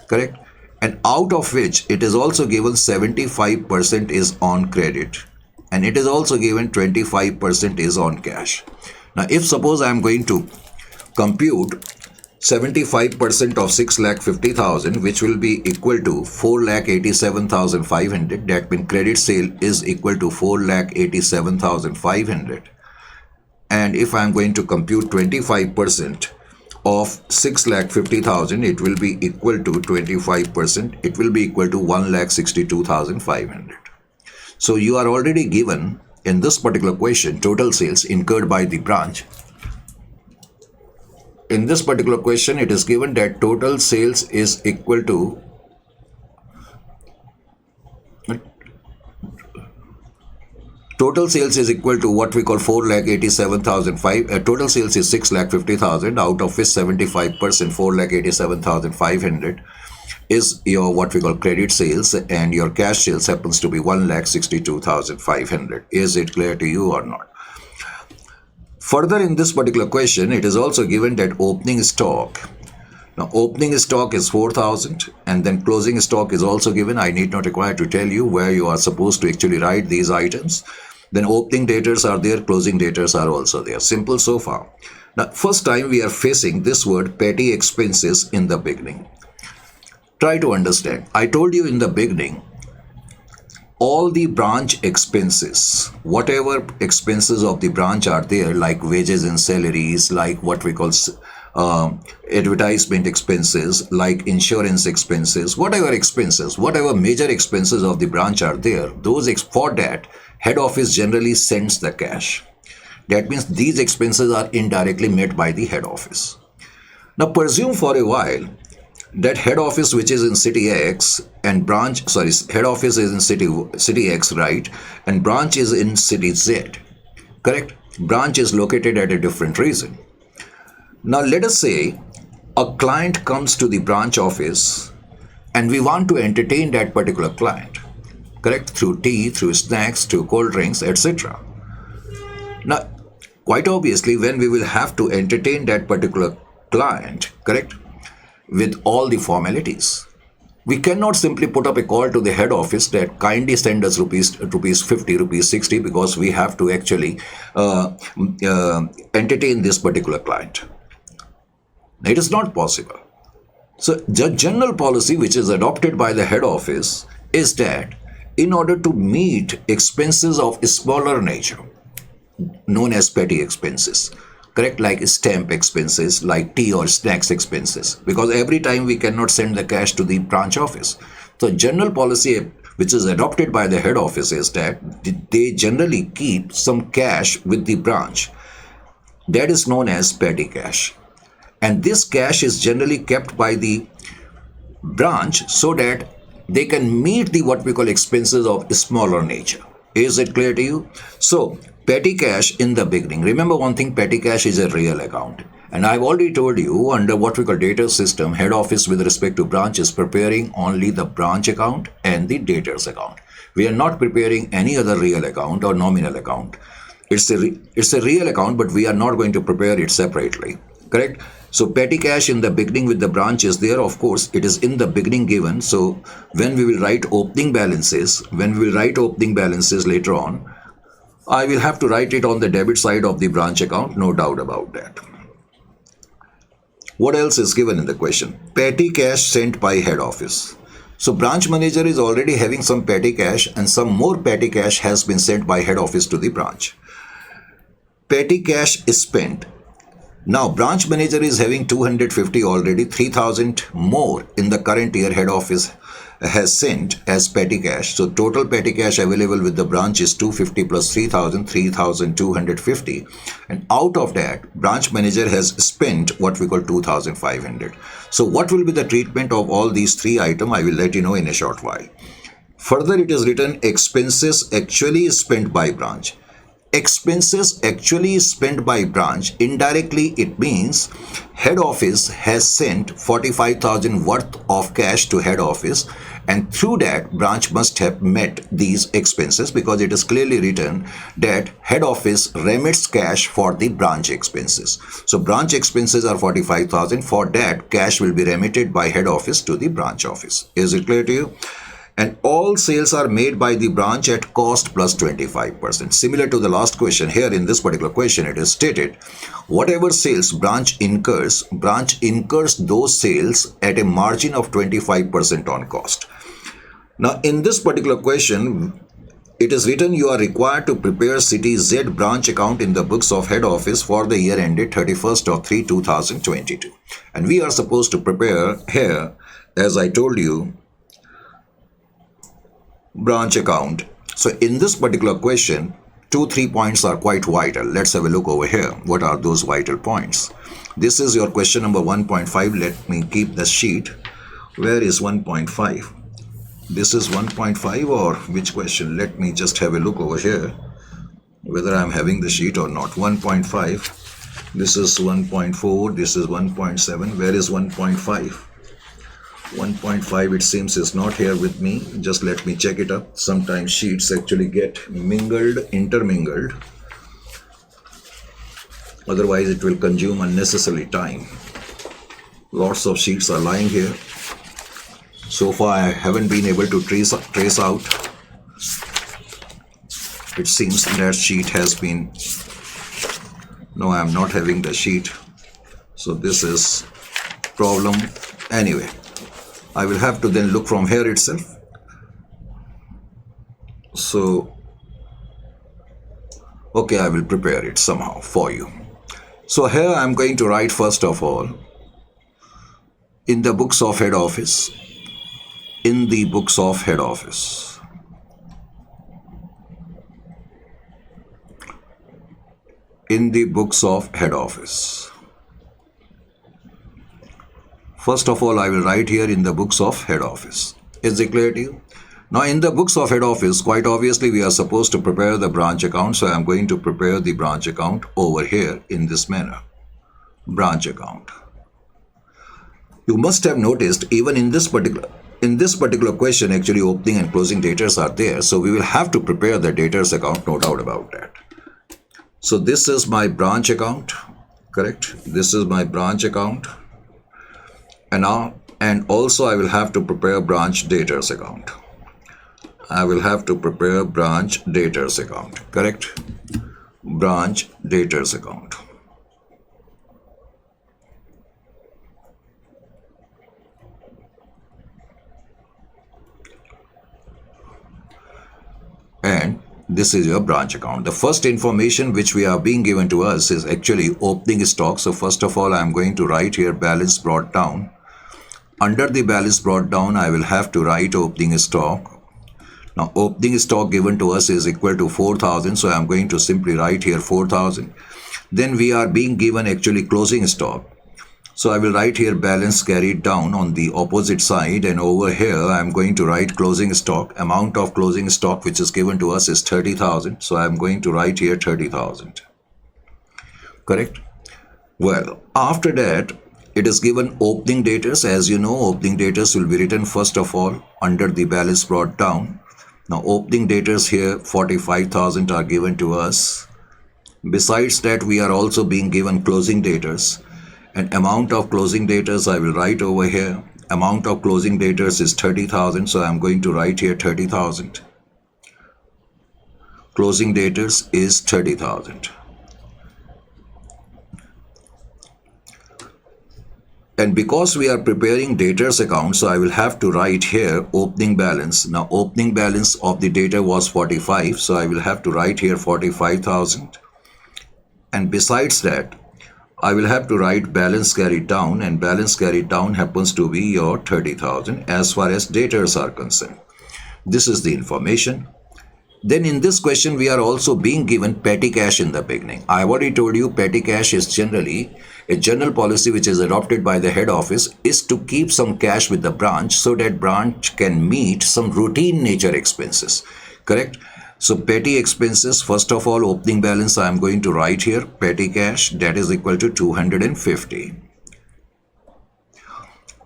Speaker 1: Correct? And out of which it is also given 75% is on credit, and it is also given 25% is on cash. Now if suppose I am going to compute 75% of 6,50,000, which will be equal to 4,87,500. That means credit sale is equal to 4,87,500. And if I am going to compute 25% of 6,50,000, it will be equal to 25%. It will be equal to 1,62,500. So you are already given in this particular question total sales incurred by the branch. In this particular question, it is given that total sales is equal to what we call 4,87,500. Total sales is 6,50,000, out of which 75%, 4,87,500 is your what we call credit sales, and your cash sales happens to be 1,62,500. Is it clear to you or not? Further, in this particular question, it is also given that opening stock. Now, opening stock is 4,000, and then closing stock is also given. I need not require to tell you where you are supposed to actually write these items. Then opening debtors are there, closing debtors are also there. Simple so far. Now, first time we are facing this word petty expenses in the beginning. Try to understand. I told you in the beginning all the branch expenses, whatever expenses of the branch are there, like wages and salaries, like what we call advertisement expenses, like insurance expenses, whatever major expenses of the branch are there, for that, head office generally sends the cash. That means these expenses are indirectly met by the head office. Now presume for a while that head office, which is in city X, and head office is in city X, right, and branch is in city Z, correct? Branch is located at a different region. Now let us say a client comes to the branch office and we want to entertain that particular client, correct, through tea, through snacks, through cold drinks, etc. Now quite obviously, when we will have to entertain that particular client, correct, with all the formalities, we cannot simply put up a call to the head office that kindly send us rupees 50, rupees 60, because we have to actually entertain this particular client. It is not possible. So the general policy which is adopted by the head office is that in order to meet expenses of smaller nature, known as petty expenses, correct, like stamp expenses, like tea or snacks expenses, because every time we cannot send the cash to the branch office. So general policy which is adopted by the head office is that they generally keep some cash with the branch. That is known as petty cash. And this cash is generally kept by the branch so that they can meet the what we call expenses of smaller nature. Is it clear to you? So petty cash in the beginning. Remember one thing, petty cash is a real account. And I've already told you, under what we call debtor system, head office with respect to branch is preparing only the branch account and the debtors account. We are not preparing any other real account or nominal account. It's a real account, but we are not going to prepare it separately. Correct? So petty cash in the beginning with the branch is there. Of course, it is in the beginning given. So when we will write opening balances, later on, I will have to write it on the debit side of the branch account, no doubt about that. What else is given in the question? Petty cash sent by head office. So branch manager is already having some petty cash, and some more petty cash has been sent by head office to the branch. Petty cash is spent. Now branch manager is having 250 already, 3,000 more in the current year head office has sent as petty cash. So total petty cash available with the branch is 250 plus 3,000, 3,250. And out of that, branch manager has spent what we call 2,500. So what will be the treatment of all these three items? I will let you know in a short while. Further, it is written expenses actually spent by branch. Expenses actually spent by branch, indirectly it means head office has sent 45,000 worth of cash to head office, and through that branch must have met these expenses, because it is clearly written that head office remits cash for the branch expenses. So branch expenses are 45,000. For that, cash will be remitted by head office to the branch office. Is it clear to you? And all sales are made by the branch at cost plus 25%. Similar to the last question, here in this particular question, it is stated, whatever sales branch incurs those sales at a margin of 25% on cost. Now, in this particular question, it is written you are required to prepare City Z branch account in the books of head office for the year ended 31st of 3, 2022. And we are supposed to prepare here, as I told you, branch account. So in this particular question, 2-3 points are quite vital. Let's have a look over here. What are those vital points? This is your question number 1.5. Let me keep the sheet. Where is 1.5? This is 1.5 or which question? Let me just have a look over here, whether I'm having the sheet or not. 1.5. This is 1.4. This is 1.7. Where is 1.5? 1.5 it seems is not here with me. Just let me check it up. Sometimes sheets actually get intermingled. Otherwise it will consume unnecessary time. Lots of sheets are lying here. So far I haven't been able to trace out. It seems that sheet has been... No, I am not having the sheet. So this is problem. Anyway, I will have to then look from here itself. So, okay, I will prepare it somehow for you. So here I'm going to write first of all, in the books of head office, in the books of head office. In the books of head office. First of all, I will write here in the books of head office. Is it clear to you? Now, in the books of head office, quite obviously, we are supposed to prepare the branch account. So I am going to prepare the branch account over here in this manner. Branch account. You must have noticed even in this particular question, actually opening and closing debtors are there. So we will have to prepare the debtors account, no doubt about that. So this is my branch account, correct? This is my branch account. And also I will have to prepare branch debtors account. I will have to prepare branch debtors account, correct? Branch debtors account. And this is your branch account. The first information which we are being given to us is actually opening stock. So first of all, I am going to write here balance brought down. Under the balance brought down, I will have to write opening stock. Now, opening stock given to us is equal to 4,000. So I am going to simply write here 4,000. Then we are being given actually closing stock. So I will write here balance carried down on the opposite side, and over here I am going to write closing stock. Amount of closing stock which is given to us is 30,000. So I am going to write here 30,000. Correct? Well, after that, it is given opening debtors. As you know, opening debtors will be written first of all under the balance brought down. Now, opening debtors here 45,000 are given to us. Besides that, we are also being given closing debtors. And amount of closing debtors I will write over here. Amount of closing debtors is 30,000. So I am going to write here 30,000. Closing debtors is 30,000. And because we are preparing debtors account, so I will have to write here opening balance. Now, opening balance of the debtor was 45. So I will have to write here 45,000. And besides that, I will have to write balance carried down, and balance carried down happens to be your 30,000 as far as debtors are concerned. This is the information. Then in this question, we are also being given petty cash in the beginning. I have already told you petty cash is generally a general policy which is adopted by the head office is to keep some cash with the branch so that branch can meet some routine nature expenses. Correct? So petty expenses, first of all, opening balance I am going to write here, petty cash, that is equal to 250.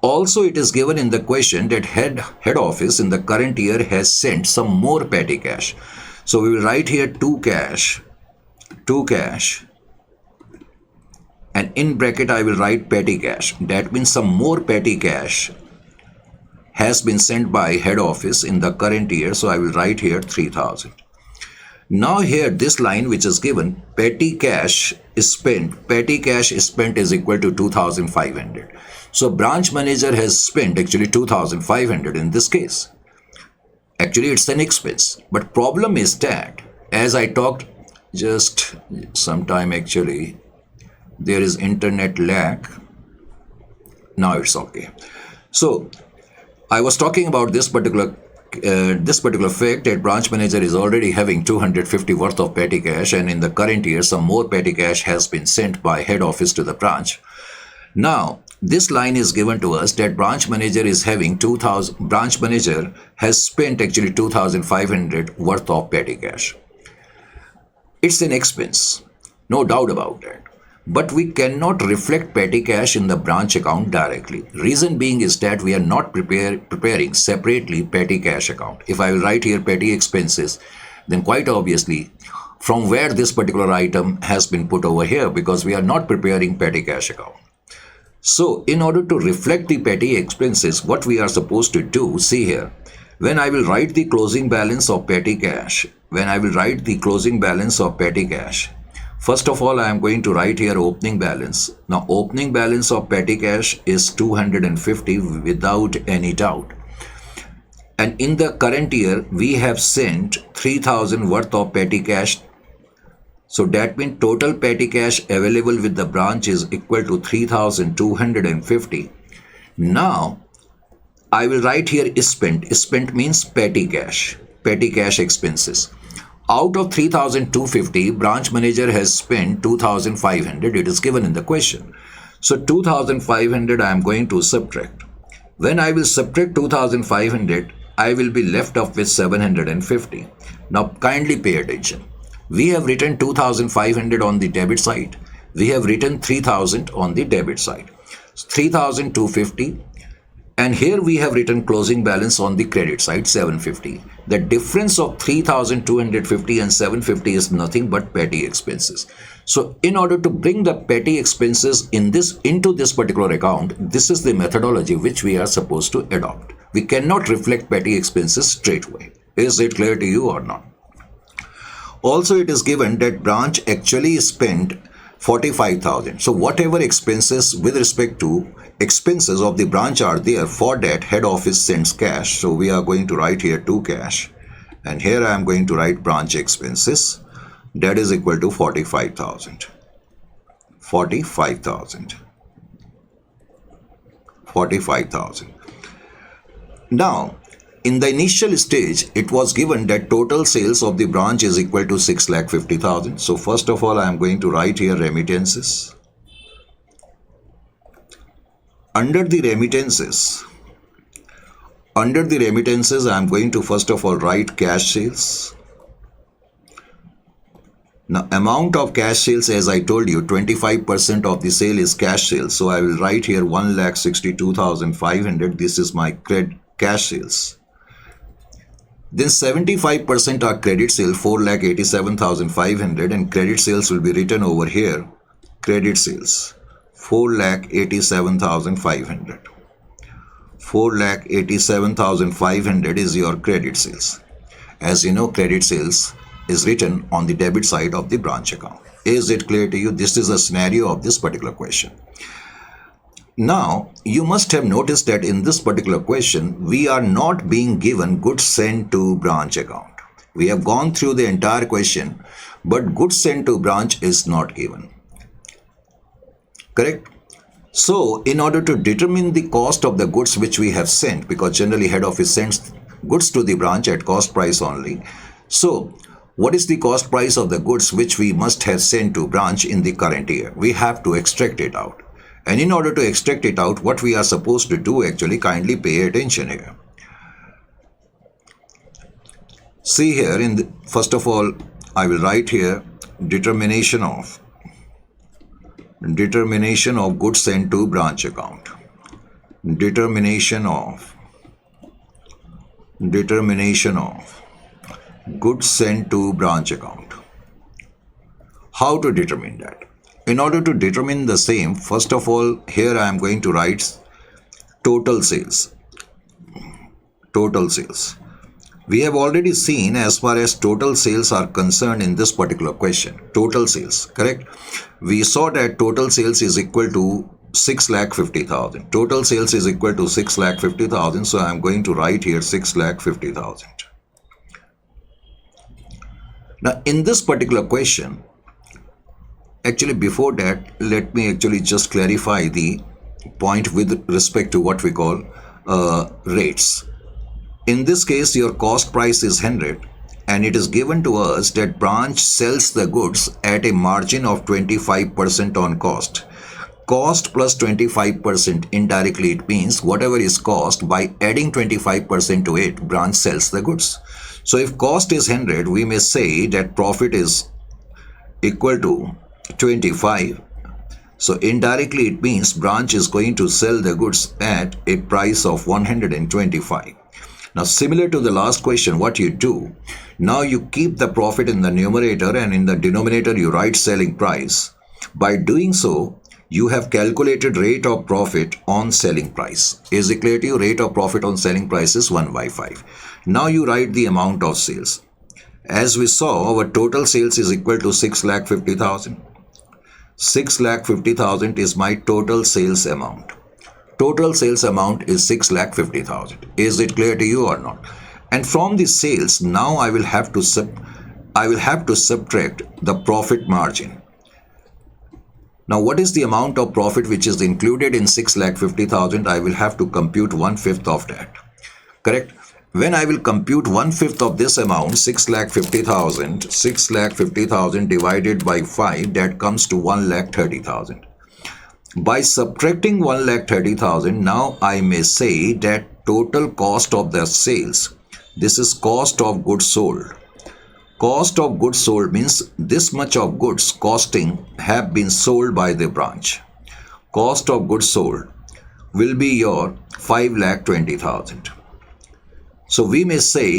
Speaker 1: Also, it is given in the question that head office in the current year has sent some more petty cash. So we will write here 2 cash, and in bracket I will write petty cash. That means some more petty cash has been sent by head office in the current year. So I will write here 3,000. Now here this line which is given, petty cash is spent is equal to 2,500. So branch manager has spent actually 2,500 in this case. Actually it's an expense. But problem is that, as I talked just sometime, actually there is internet lag. Now it's okay. So I was talking about this particular fact that branch manager is already having 250 worth of petty cash, and in the current year some more petty cash has been sent by head office to the branch. Now this line is given to us that branch manager is having 2,000. Branch manager has spent actually 2,500 worth of petty cash. It's an expense, no doubt about that. But we cannot reflect petty cash in the branch account directly. Reason being is that we are not preparing separately petty cash account. If I will write here petty expenses, then quite obviously from where this particular item has been put over here, because we are not preparing petty cash account. So in order to reflect the petty expenses, what we are supposed to do, see here, when I will write the closing balance of petty cash, first of all, I am going to write here opening balance. Now, opening balance of petty cash is 250 without any doubt. And in the current year, we have sent 3,000 worth of petty cash. So that means total petty cash available with the branch is equal to 3,250. Now, I will write here spent. Spent means petty cash expenses. Out of 3,250, branch manager has spent 2,500. It is given in the question. So 2,500 I am going to subtract. When I will subtract 2,500, I will be left off with 750. Now kindly pay attention. We have written 2,500 on the debit side. We have written 3,000 on the debit side. 3,250. And here we have written closing balance on the credit side, 750. The difference of 3,250 and 750 is nothing but petty expenses. So in order to bring the petty expenses into this particular account, this is the methodology which we are supposed to adopt. We cannot reflect petty expenses straight away. Is it clear to you or not? Also, it is given that branch actually spent 45,000. So whatever expenses with respect to expenses of the branch are there, for that head office sends cash. So we are going to write here to cash, and here I am going to write branch expenses. That is equal to 45,000. 45,000. 45,000. Now, in the initial stage, it was given that total sales of the branch is equal to 6,50,000. So first of all, I am going to write here remittances. Under the remittances, I am going to first of all write cash sales. Now, amount of cash sales, as I told you, 25% of the sale is cash sales. So I will write here 1,62,500. This is my cash sales. Then 75% are credit sale, 4,87,500, and credit sales will be written over here. Credit sales, 4,87,500. 4,87,500 is your credit sales. As you know, credit sales is written on the debit side of the branch account. Is it clear to you? This is a scenario of this particular question. Now, you must have noticed that in this particular question, we are not being given goods sent to branch account. We have gone through the entire question, but goods sent to branch is not given. Correct? So, in order to determine the cost of the goods which we have sent, because generally head office sends goods to the branch at cost price only. So, what is the cost price of the goods which we must have sent to branch in the current year? We have to extract it out. And in order to extract it out, what we are supposed to do, actually, kindly pay attention here. See here, first of all, I will write here determination of goods sent to branch account. Determination of goods sent to branch account. How to determine that? In order to determine the same, first of all, here I am going to write total sales. Total sales. We have already seen as far as total sales are concerned in this particular question. Total sales, correct? We saw that total sales is equal to 6,50,000. Total sales is equal to 6,50,000. So I am going to write here 6,50,000. Now, in this particular question, actually, before that, let me actually just clarify the point with respect to what we call rates. In this case, your cost price is 100, and it is given to us that branch sells the goods at a margin of 25% on cost. Cost plus 25%, indirectly it means whatever is cost, by adding 25% to it, branch sells the goods. So if cost is 100, we may say that profit is equal to 25. So indirectly it means branch is going to sell the goods at a price of 125. Now, similar to the last question, what you do, now you keep the profit in the numerator, and in the denominator you write selling price. By doing so, you have calculated rate of profit on selling price. Is it clear to you? Rate of profit on selling price is 1/5. Now you write the amount of sales. As we saw, our total sales is equal to 6,50,000. 6,50,000 is my total sales amount. total sales amount is 6,50,000. Is it clear to you or not? And from the sales, now I will have to subtract the profit margin. Now, what is the amount of profit which is included in 6,50,000? I will have to compute 1/5 of that. Correct? When I will compute 1/5 of this amount, 6,50,000 divided by 5, that comes to 1,30,000. By subtracting 1,30,000, now I may say that total cost of the sales, this is cost of goods sold. Cost of goods sold means this much of goods costing have been sold by the branch. Cost of goods sold will be your 5,20,000. So we may say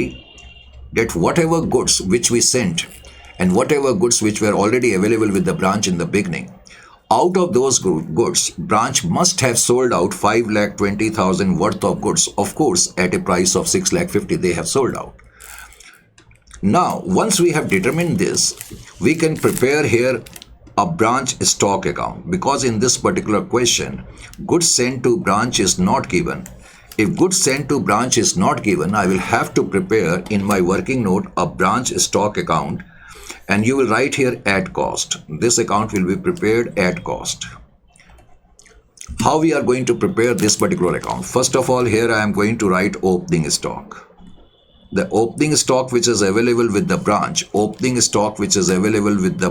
Speaker 1: that whatever goods which we sent and whatever goods which were already available with the branch in the beginning, out of those goods, branch must have sold out 5,20,000 worth of goods. Of course, at a price of 6,50,000 they have sold out. Now, once we have determined this, we can prepare here a branch stock account, because in this particular question, goods sent to branch is not given. If goods sent to branch is not given, I will have to prepare in my working note a branch stock account, and you will write here at cost. This account will be prepared at cost. How we are going to prepare this particular account? First of all, here I am going to write opening stock. The opening stock which is available with the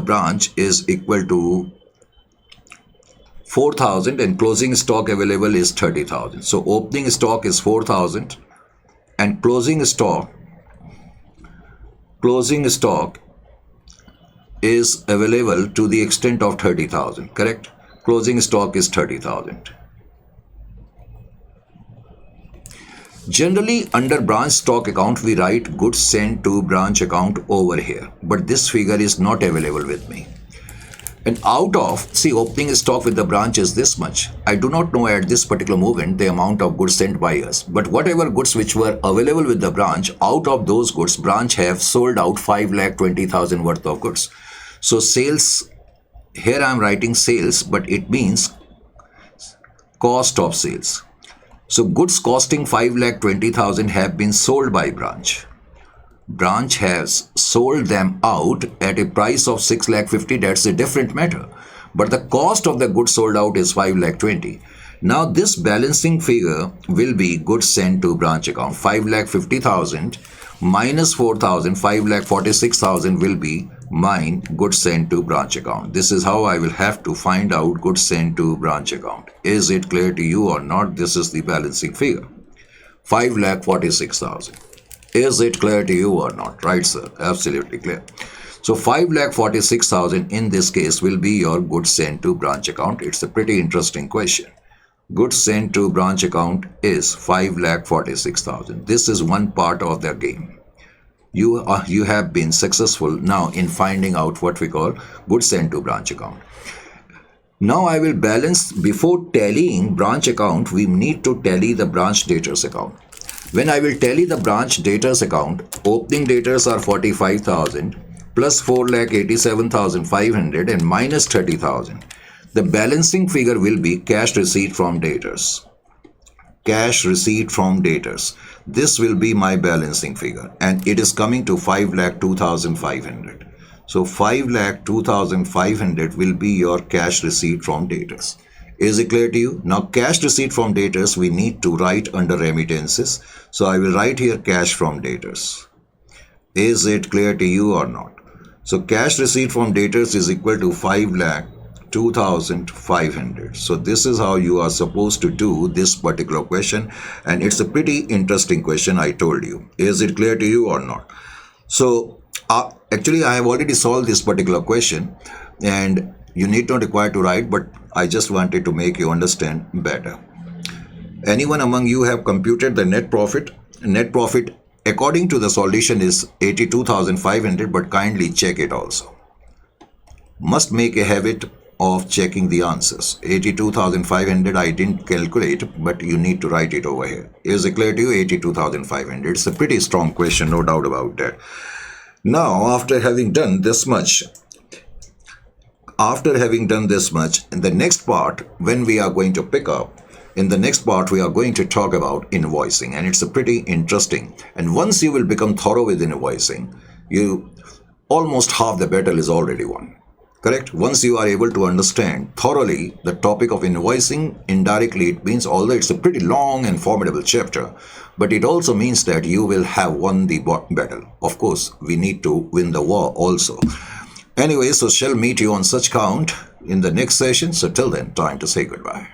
Speaker 1: branch, is equal to 4,000 and closing stock available is 30,000. So opening stock is 4,000 and closing stock is available to the extent of 30,000, correct? Closing stock is 30,000. Generally, under branch stock account, we write goods sent to branch account over here. But this figure is not available with me. And out of, see, opening stock with the branch is this much. I do not know at this particular moment the amount of goods sent by us. But whatever goods which were available with the branch, out of those goods, branch have sold out 5,20,000 worth of goods. So sales, here I am writing sales, but it means cost of sales. So goods costing 5,20,000 have been sold by branch. Branch has sold them out at a price of 6,50,000. That's a different matter. But the cost of the goods sold out is 5,20,000. Now this balancing figure will be goods sent to branch account. 5,50,000 minus 4,000, 5,46,000 will be mine goods sent to branch account. This is how I will have to find out goods sent to branch account. Is it clear to you or not? This is the balancing figure. 5,46,000. Is it clear to you or not? Right, sir. Absolutely clear. So 5,46,000 in this case will be your goods sent to branch account. It's a pretty interesting question. Goods sent to branch account is 5,46,000. This is one part of the game. You have been successful now in finding out what we call goods sent to branch account. Now I will balance. Before tallying branch account, we need to tally the branch debtors account. When I will tally the branch debtors account, opening debtors are 45,000 plus 4,87,500 and minus 30,000. The balancing figure will be cash receipt from debtors. Cash receipt from debtors. This will be my balancing figure, and it is coming to 5,02,500. So 5,02,500 will be your cash receipt from debtors. Is it clear to you? Now cash receipt from debtors we need to write under remittances. So I will write here cash from debtors. Is it clear to you or not? So cash receipt from debtors is equal to 5,02,500. So this is how you are supposed to do this particular question, and it's a pretty interesting question, I told you. Is it clear to you or not? So actually I have already solved this particular question, and you need not require to write, but I just wanted to make you understand better. Anyone among you have computed the net profit? Net profit according to the solution is 82,500, but kindly check it also. Must make a habit of checking the answers. 82,500 I didn't calculate, but you need to write it over here. Is it clear to you? 82,500. It's a pretty strong question, no doubt about that. Now, after having done this much, in the next part, when we are going to pick up, In the next part, we are going to talk about invoicing, and it's a pretty interesting. And once you will become thorough with invoicing, you almost half the battle is already won. Correct? Once you are able to understand thoroughly the topic of invoicing, indirectly it means, although it's a pretty long and formidable chapter, but it also means that you will have won the battle. Of course, we need to win the war also. Anyway, so shall meet you on such count in the next session. So till then, time to say goodbye.